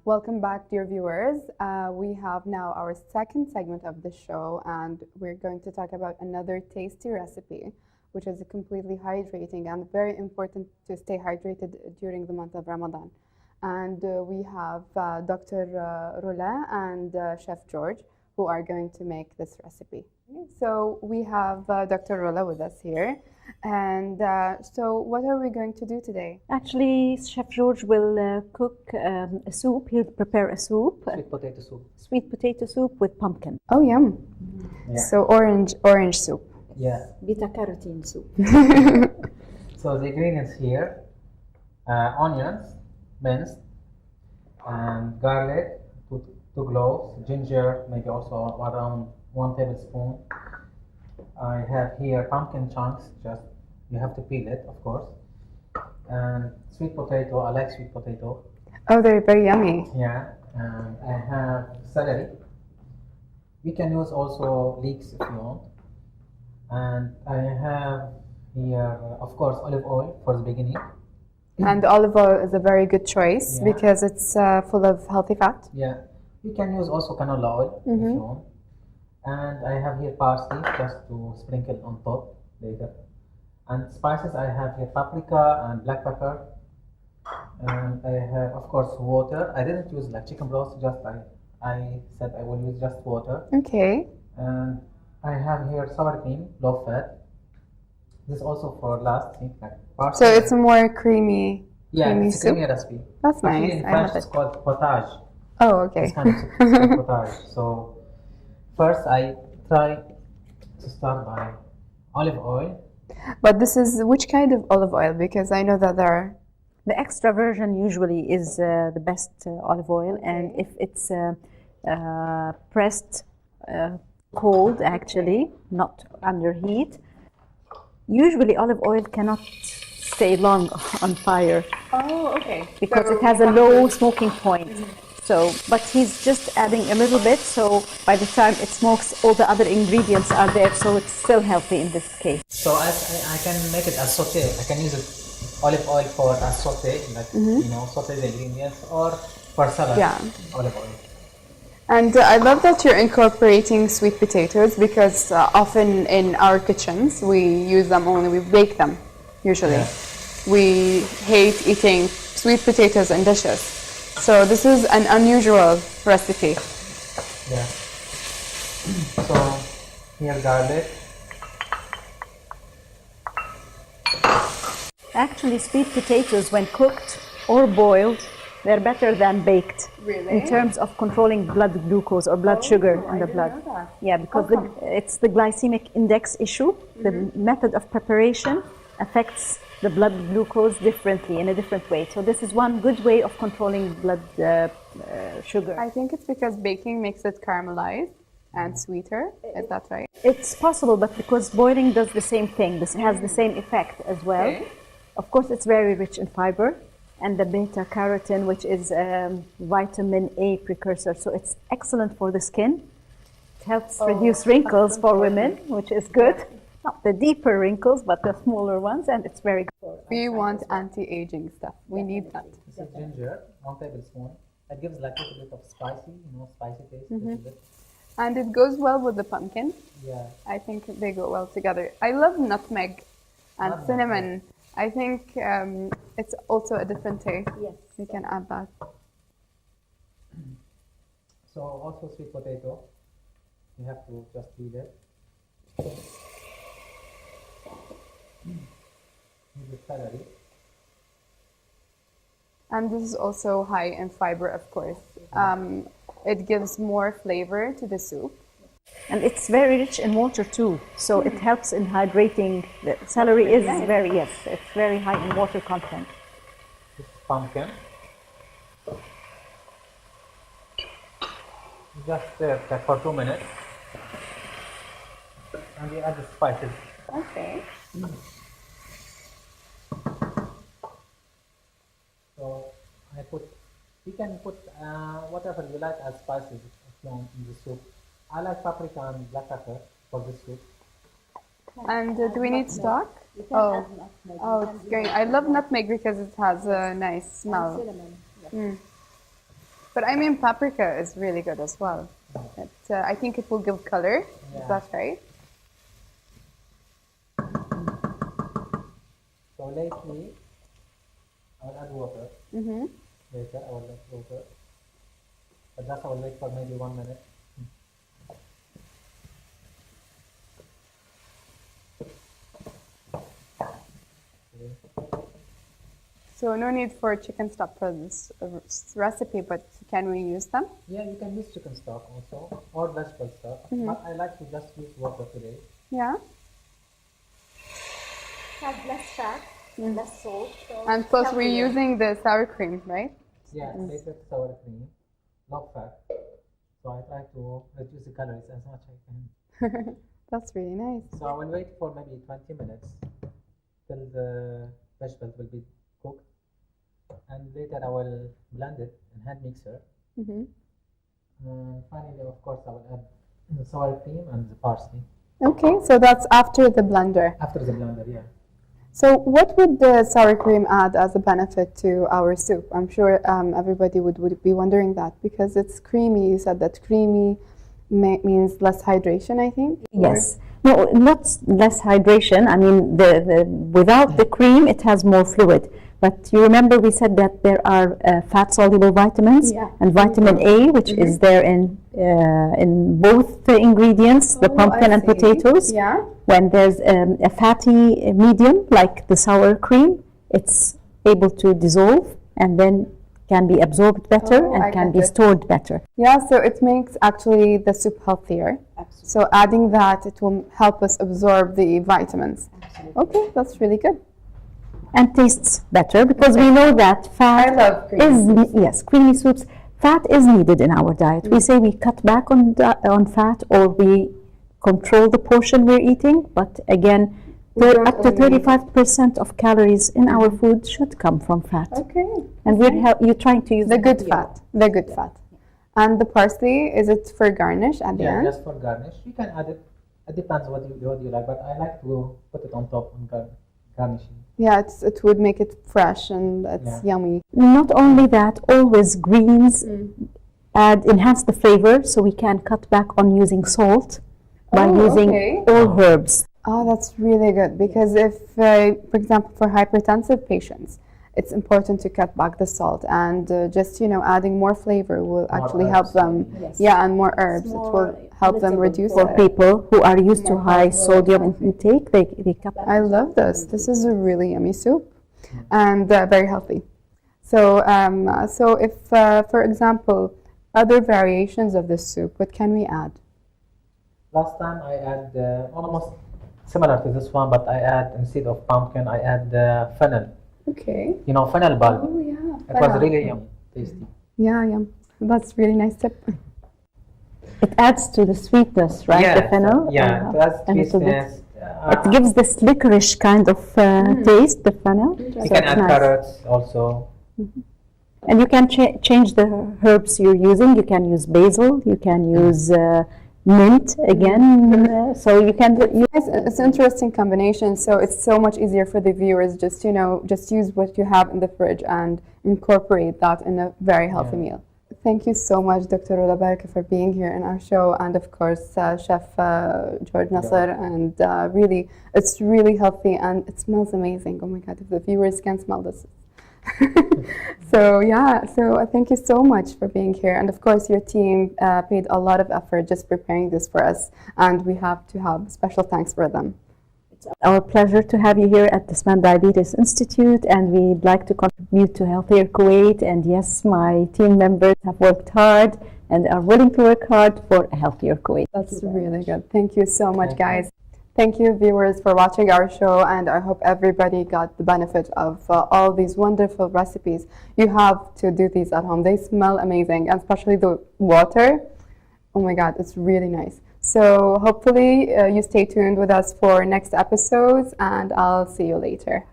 Welcome back, dear viewers. We have now our second segment of the show, and we're going to talk about another tasty recipe, which is completely hydrating and very important to stay hydrated during the month of Ramadan. And we have Dr. Rola and Chef George, who are going to make this recipe. So we have Dr. Rola with us here. And so what are we going to do today? Actually, Chef George will cook a soup. He'll prepare a soup. Sweet potato soup. Sweet potato soup with pumpkin. Oh, yum. Yeah. So orange soup. Yeah. Beta carotene soup. So the ingredients here: onions, minced, and garlic, two cloves, ginger, maybe also around 1 tablespoon. I have here pumpkin chunks. Just you have to peel it, of course. And sweet potato. I like sweet potato. Oh, they're very yummy. Yeah. And I have celery. We can use also leeks if you want. And I have here, of course, olive oil for the beginning. And olive oil is a very good choice Yeah. because it's full of healthy fat. Yeah, you can use also canola oil if you want. And I have here parsley just to sprinkle on top later. And spices, I have here paprika and black pepper. And I have, of course, water. I didn't use like chicken broth, just I said I will use just water. Okay. And I have here sour cream, low fat. This also for last thing, like parsley. So it's a more creamy it's a soup? creamy recipe. That's Actually, nice. in I French love it's it. called potage. Oh, okay. This kind of soup is called potage. So first I try to start by olive oil. But this is which kind of olive oil? Because I know that there are... The extra version usually is the best olive oil, and if it's pressed cold, actually, not under heat, usually olive oil cannot stay long on fire. Oh, okay. Because it has a low smoking point. So, but he's just adding a little bit, so by the time it smokes, all the other ingredients are there, so it's still healthy in this case. So I can make it as sauté. I can use it olive oil for a sauté, like sauté the ingredients, or for salad, olive oil. And I love that you're incorporating sweet potatoes because often in our kitchens we use them only, we bake them usually. Yeah. We hate eating sweet potatoes in dishes. So this is an unusual recipe. Yeah. So here garlic. Actually, sweet potatoes, when cooked or boiled, they're better than baked. Really? In terms of controlling blood glucose or blood sugar in the blood. Yeah, because it's the glycemic index issue. The method of preparation affects the blood glucose differently, in a different way. So this is one good way of controlling blood sugar. I think it's because baking makes it caramelized and sweeter. Is that right? It's possible, but because boiling does the same thing, this has the same effect as well. Okay. Of course, it's very rich in fiber and the beta carotene, which is vitamin A precursor. So it's excellent for the skin. It helps reduce wrinkles for women, which is good. Not the deeper wrinkles, but the smaller ones, and it's very good. We want anti-aging stuff. We need that. This is ginger, 1 tablespoon. It gives like a little bit of spicy, spicy taste. Little bit. And it goes well with the pumpkin. Yeah. I think they go well together. I love nutmeg and cinnamon. I think it's also a different taste. Yes. We can add that. So also sweet potato. You have to just peel it. Use celery. And this is also high in fiber, of course. It gives more flavor to the soup. And it's very rich in water too, so it helps in hydrating. The celery is it's very high in water content. This is pumpkin. Just like for 2 minutes. And we add the spices. Okay. So you can put whatever you like as spices if you want in the soup. I like paprika and black pepper for this soup. And do we need stock? Oh, it's great. I love nutmeg because it has a nice smell. Cinnamon. But I mean, paprika is really good as well. I think it will give color. Yeah. Is that right? So lately, I will add water. Mm-hmm. Later, I will add water. But just I will wait for maybe 1 minute. So no need for chicken stock for this recipe, but can we use them? Yeah, you can use chicken stock also, or vegetable stock. Mm-hmm. But I like to just use water today. Yeah. Has less fat, less salt. So And plus we're healthier. using the sour cream, right? Yeah, later sour cream, low fat. So I try to reduce the calories as much as I can. That's really nice. So I will wait for maybe 20 minutes till the vegetables will be cooked. And later I will blend it in hand mixer. Mm-hmm. Finally, of course, I will add the sour cream and the parsley. Okay, so that's after the blender. After the blender, yeah. So what would the sour cream add as a benefit to our soup? I'm sure everybody would be wondering that because it's creamy. You said that creamy means less hydration, I think? Yes. No, not less hydration. I mean, without the cream, it has more fluid. But you remember we said that there are fat-soluble vitamins and vitamin A, which is there in both the ingredients, the pumpkin and potatoes. Yeah. When there's a fatty medium, like the sour cream, it's able to dissolve and then can be absorbed better and can be stored better. Yeah, so it makes actually the soup healthier. Absolutely. So adding that, it will help us absorb the vitamins. Absolutely. Okay, that's really good. And tastes better because we know that fat I love creamy is creamy soups. Fat is needed in our diet. We say we cut back on fat or we control the portion we're eating, but again, up to 35% of calories in our food should come from fat. Okay. And you're trying to use The good fat. The good fat. And the parsley, is it for garnish at the Yeah, end? just for garnish. You can add it. It depends what you like, but I like to put it on top on garnishing. Yeah, it would make it fresh and it's yummy. Not only that, always greens enhance the flavor, so we can cut back on using salt by using all herbs. Oh, that's really good because if, for example, for hypertensive patients, it's important to cut back the salt and just, adding more flavor will actually help them. Yes. Yeah, and more herbs. It will help them reduce For it. people who are used to high sodium intake, they cut back. I love this. This is a really yummy soup and very healthy. So, so if, for example, other variations of this soup, what can we add? Last time I add almost similar to this one, but I add instead of pumpkin, I add fennel. Okay. Fennel bulb. Oh, yeah. It was really yummy, tasty. Yeah, yeah. That's really nice tip. It adds to the sweetness, right? Yeah, the fennel. Yeah, that's a little bit. sweetness. It gives this licorice kind of taste, the fennel. You So can it's add nice. carrots also. And you can change the herbs you're using. You can use basil. You can use mint again. So you can. It's an interesting combination. So it's so much easier for the viewers just just use what you have in the fridge and incorporate that in a very healthy meal. Thank you so much, Dr. Ola Baraka, for being here in our show, and of course, Chef George Nasser. And really, it's really healthy and it smells amazing. Oh my God, if the viewers can smell this. So yeah, so thank you so much for being here, and of course your team paid a lot of effort just preparing this for us, and we have to have special thanks for them. It's our pleasure to have you here at the Sman Diabetes Institute, and we'd like to contribute to Healthier Kuwait. And yes, my team members have worked hard and are willing to work hard for a healthier Kuwait. That's really good. Thank you so much, guys. Thank you, viewers, for watching our show, and I hope everybody got the benefit of all these wonderful recipes. You have to do these at home. They smell amazing, and especially the water. Oh my God, it's really nice. So hopefully you stay tuned with us for next episodes, and I'll see you later.